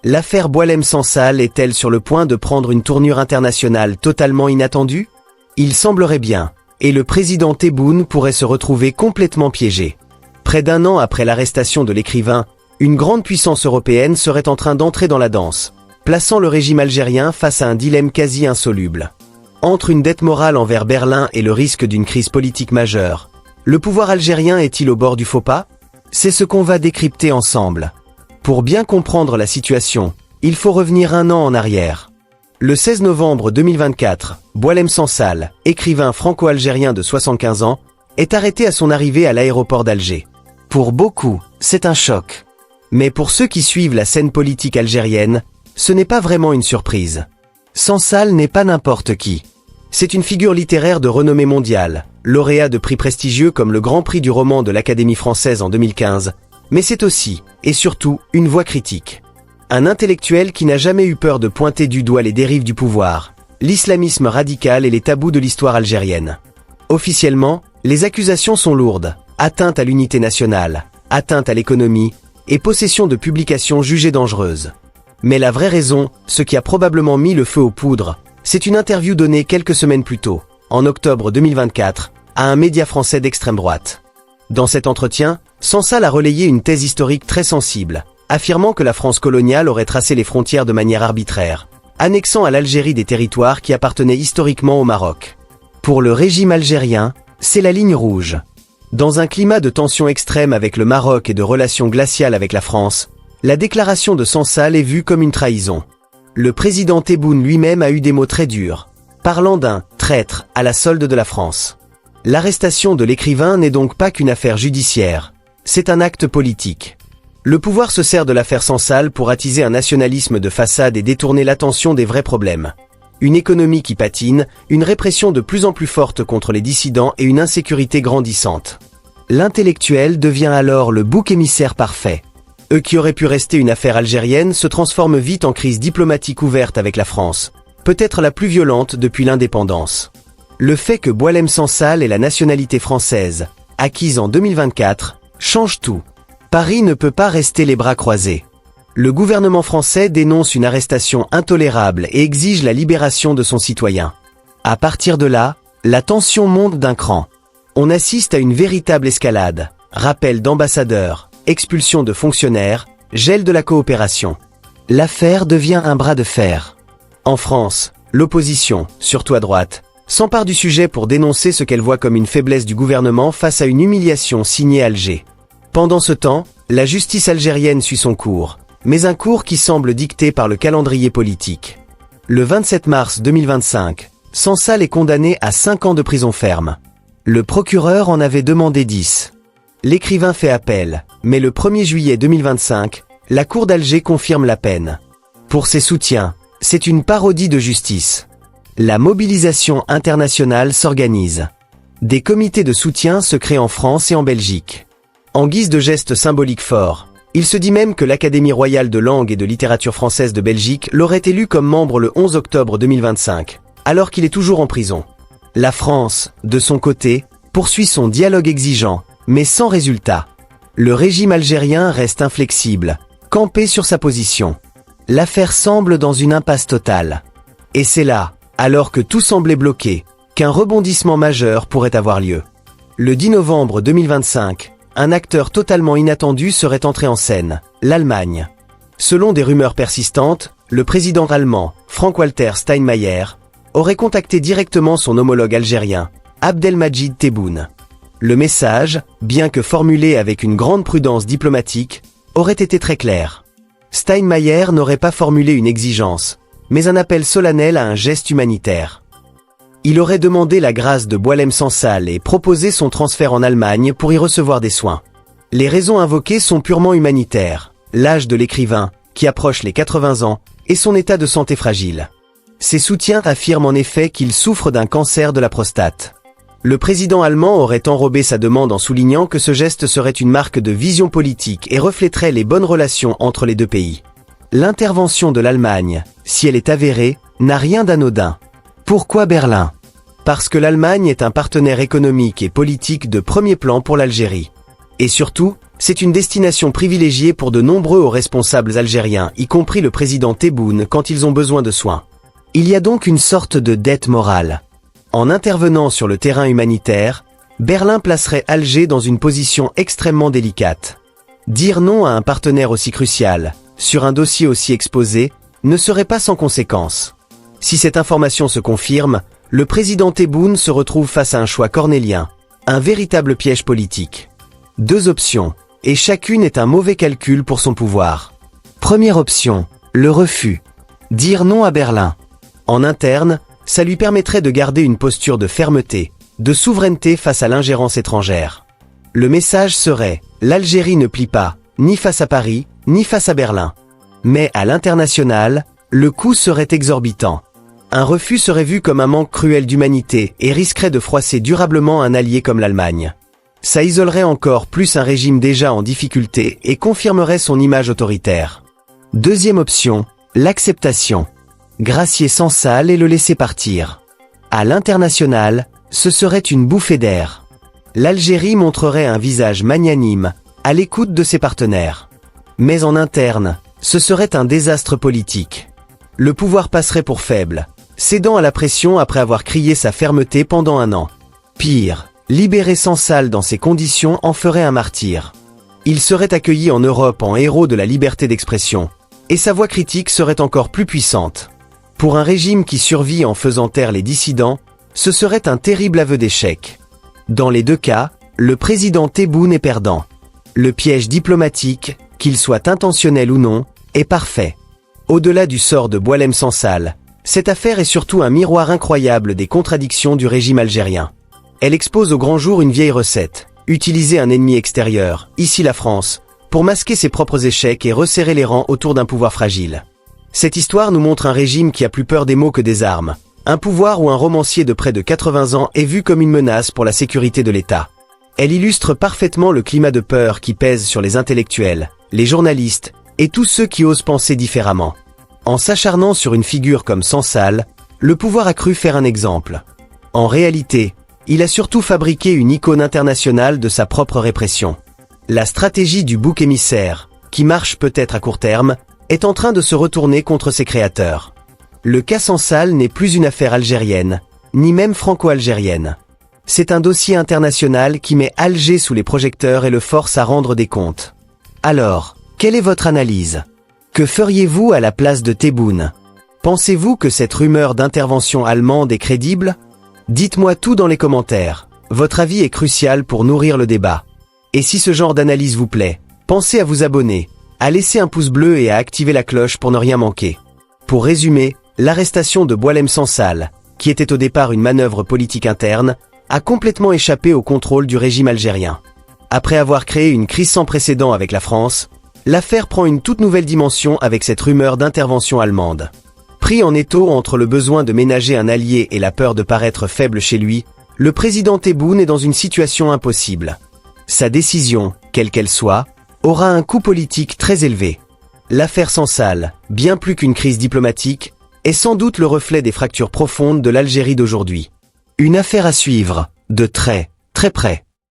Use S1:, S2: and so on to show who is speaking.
S1: L'affaire Boualem-Sansal est-elle sur le point de prendre une tournure internationale totalement inattendue? Il semblerait bien, et le président Tebboune pourrait se retrouver complètement piégé. Près d'un an après l'arrestation de l'écrivain, une grande puissance européenne serait en train d'entrer dans la danse, plaçant le régime algérien face à un dilemme quasi insoluble. Entre une dette morale envers Berlin et le risque d'une crise politique majeure, le pouvoir algérien est-il au bord du faux pas? C'est ce qu'on va décrypter ensemble. Pour bien comprendre la situation, il faut revenir un an en arrière. Le 16 novembre 2024, Boualem-Sansal, écrivain franco-algérien de 75 ans, est arrêté à son arrivée à l'aéroport d'Alger. Pour beaucoup, c'est un choc. Mais pour ceux qui suivent la scène politique algérienne, ce n'est pas vraiment une surprise. Sansal n'est pas n'importe qui. C'est une figure littéraire de renommée mondiale, lauréat de prix prestigieux comme le Grand Prix du roman de l'Académie française en 2015, mais c'est aussi, et surtout, une voix critique. Un intellectuel qui n'a jamais eu peur de pointer du doigt les dérives du pouvoir, l'islamisme radical et les tabous de l'histoire algérienne. Officiellement, les accusations sont lourdes: atteinte à l'unité nationale, atteinte à l'économie, et possession de publications jugées dangereuses. Mais la vraie raison, ce qui a probablement mis le feu aux poudres, c'est une interview donnée quelques semaines plus tôt, en octobre 2024, à un média français d'extrême droite. Dans cet entretien, Sansal a relayé une thèse historique très sensible, affirmant que la France coloniale aurait tracé les frontières de manière arbitraire, annexant à l'Algérie des territoires qui appartenaient historiquement au Maroc. Pour le régime algérien, c'est la ligne rouge. Dans un climat de tension extrême avec le Maroc et de relations glaciales avec la France, la déclaration de Sansal est vue comme une trahison. Le président Tebboune lui-même a eu des mots très durs, parlant d'un « traître » à la solde de la France. L'arrestation de l'écrivain n'est donc pas qu'une affaire judiciaire, c'est un acte politique. Le pouvoir se sert de l'affaire Sansal pour attiser un nationalisme de façade et détourner l'attention des vrais problèmes. Une économie qui patine, une répression de plus en plus forte contre les dissidents et une insécurité grandissante. L'intellectuel devient alors le bouc émissaire parfait. Eux qui auraient pu rester une affaire algérienne se transforment vite en crise diplomatique ouverte avec la France, peut-être la plus violente depuis l'indépendance. Le fait que Boualem-Sansal ait la nationalité française, acquise en 2024, change tout. Paris ne peut pas rester les bras croisés. Le gouvernement français dénonce une arrestation intolérable et exige la libération de son citoyen. À partir de là, la tension monte d'un cran. On assiste à une véritable escalade, rappel d'ambassadeurs, expulsion de fonctionnaires, gel de la coopération. L'affaire devient un bras de fer. En France, l'opposition, surtout à droite, s'empare du sujet pour dénoncer ce qu'elle voit comme une faiblesse du gouvernement face à une humiliation signée Alger. Pendant ce temps, la justice algérienne suit son cours, mais un cours qui semble dicté par le calendrier politique. Le 27 mars 2025, Sansal est condamné à 5 ans de prison ferme. Le procureur en avait demandé 10. L'écrivain fait appel, mais le 1er juillet 2025, la Cour d'Alger confirme la peine. Pour ses soutiens, c'est une parodie de justice. La mobilisation internationale s'organise. Des comités de soutien se créent en France et en Belgique. En guise de geste symbolique fort, il se dit même que l'Académie royale de langue et de littérature française de Belgique l'aurait élu comme membre le 11 octobre 2025, alors qu'il est toujours en prison. La France, de son côté, poursuit son dialogue exigeant, mais sans résultat. Le régime algérien reste inflexible, campé sur sa position. L'affaire semble dans une impasse totale. Et c'est là, alors que tout semblait bloqué, qu'un rebondissement majeur pourrait avoir lieu. Le 10 novembre 2025, un acteur totalement inattendu serait entré en scène, l'Allemagne. Selon des rumeurs persistantes, le président allemand, Frank-Walter Steinmeier, aurait contacté directement son homologue algérien, Abdelmadjid Tebboune. Le message, bien que formulé avec une grande prudence diplomatique, aurait été très clair. Steinmeier n'aurait pas formulé une exigence, mais un appel solennel à un geste humanitaire. Il aurait demandé la grâce de Boualem-Sansal et proposé son transfert en Allemagne pour y recevoir des soins. Les raisons invoquées sont purement humanitaires, l'âge de l'écrivain, qui approche les 80 ans, et son état de santé fragile. Ses soutiens affirment en effet qu'il souffre d'un cancer de la prostate. Le président allemand aurait enrobé sa demande en soulignant que ce geste serait une marque de vision politique et reflèterait les bonnes relations entre les deux pays. L'intervention de l'Allemagne, si elle est avérée, n'a rien d'anodin. Pourquoi Berlin? Parce que l'Allemagne est un partenaire économique et politique de premier plan pour l'Algérie. Et surtout, c'est une destination privilégiée pour de nombreux hauts responsables algériens, y compris le président Tebboune, quand ils ont besoin de soins. Il y a donc une sorte de dette morale. En intervenant sur le terrain humanitaire, Berlin placerait Alger dans une position extrêmement délicate. Dire non à un partenaire aussi crucial, sur un dossier aussi exposé, ne serait pas sans conséquence. Si cette information se confirme, le président Tebboune se retrouve face à un choix cornélien, un véritable piège politique. Deux options, et chacune est un mauvais calcul pour son pouvoir. Première option, le refus. Dire non à Berlin. En interne, ça lui permettrait de garder une posture de fermeté, de souveraineté face à l'ingérence étrangère. Le message serait, l'Algérie ne plie pas, ni face à Paris, ni face à Berlin. Mais à l'international, le coût serait exorbitant. Un refus serait vu comme un manque cruel d'humanité et risquerait de froisser durablement un allié comme l'Allemagne. Ça isolerait encore plus un régime déjà en difficulté et confirmerait son image autoritaire. Deuxième option, l'acceptation. Gracier Sansal et le laisser partir. À l'international, ce serait une bouffée d'air. L'Algérie montrerait un visage magnanime, à l'écoute de ses partenaires. Mais en interne, ce serait un désastre politique. Le pouvoir passerait pour faible, cédant à la pression après avoir crié sa fermeté pendant un an. Pire, libérer Sansal dans ces conditions en ferait un martyr. Il serait accueilli en Europe en héros de la liberté d'expression, et sa voix critique serait encore plus puissante. Pour un régime qui survit en faisant taire les dissidents, ce serait un terrible aveu d'échec. Dans les deux cas, le président Tebboune est perdant. Le piège diplomatique, qu'il soit intentionnel ou non, est parfait. Au-delà du sort de Boualem Sansal, cette affaire est surtout un miroir incroyable des contradictions du régime algérien. Elle expose au grand jour une vieille recette, utiliser un ennemi extérieur, ici la France, pour masquer ses propres échecs et resserrer les rangs autour d'un pouvoir fragile. Cette histoire nous montre un régime qui a plus peur des mots que des armes, un pouvoir où un romancier de près de 80 ans est vu comme une menace pour la sécurité de l'État. Elle illustre parfaitement le climat de peur qui pèse sur les intellectuels, les journalistes et tous ceux qui osent penser différemment. En s'acharnant sur une figure comme Sansal, le pouvoir a cru faire un exemple. En réalité, il a surtout fabriqué une icône internationale de sa propre répression. La stratégie du bouc émissaire, qui marche peut-être à court terme, est en train de se retourner contre ses créateurs. Le cas Sansal n'est plus une affaire algérienne, ni même franco-algérienne. C'est un dossier international qui met Alger sous les projecteurs et le force à rendre des comptes. Alors, quelle est votre analyse ? Que feriez-vous à la place de Tebboune ? Pensez-vous que cette rumeur d'intervention allemande est crédible ? Dites-moi tout dans les commentaires. Votre avis est crucial pour nourrir le débat. Et si ce genre d'analyse vous plaît, pensez à vous abonner, à laisser un pouce bleu et à activer la cloche pour ne rien manquer. Pour résumer, l'arrestation de Boualem Sansal, qui était au départ une manœuvre politique interne, a complètement échappé au contrôle du régime algérien. Après avoir créé une crise sans précédent avec la France, l'affaire prend une toute nouvelle dimension avec cette rumeur d'intervention allemande. Pris en étau entre le besoin de ménager un allié et la peur de paraître faible chez lui, le président Tebboune est dans une situation impossible. Sa décision, quelle qu'elle soit, aura un coût politique très élevé. L'affaire Sansal, bien plus qu'une crise diplomatique, est sans doute le reflet des fractures profondes de l'Algérie d'aujourd'hui. Une affaire à suivre, de très, très près.